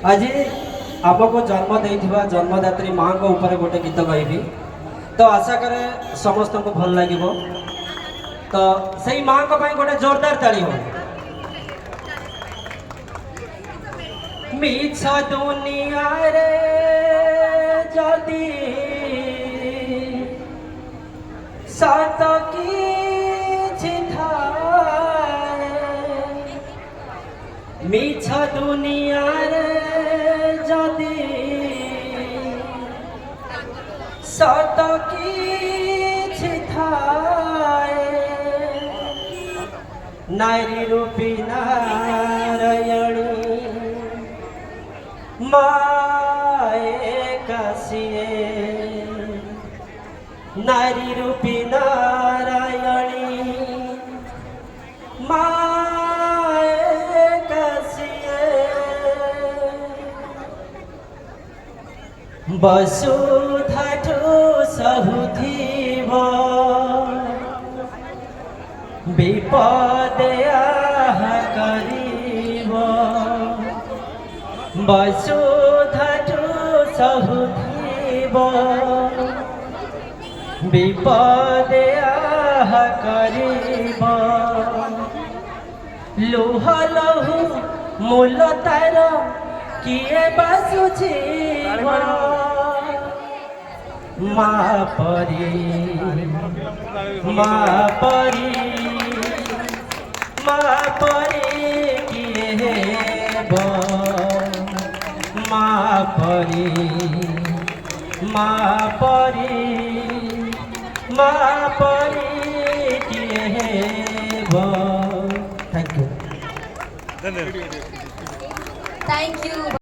आज आपको जन्म देइथिबा जन्मदात्री माँ को ऊपर गोटे गीत गाइबी तो आशा करे समस्त को भल लगे तो सही माँ को भाई गोटे जोरदार ताली हो मिछ दुनिया रे जदी सत किछि थाए मिछ दुनिया रे जदी सत किछि थाए नारी रूपी नारायणी माए कासिए नारी रूपी नारायणी माए कासिए वसुधाठु सहुथिव विपदे आहा करिव वसुधाठु सहुथिव विपदे आहा करिव लुह लहु मूल तार किए बासुछिव माँ परी किए हेब माँ परी किए हेब। Thank you. Thank you.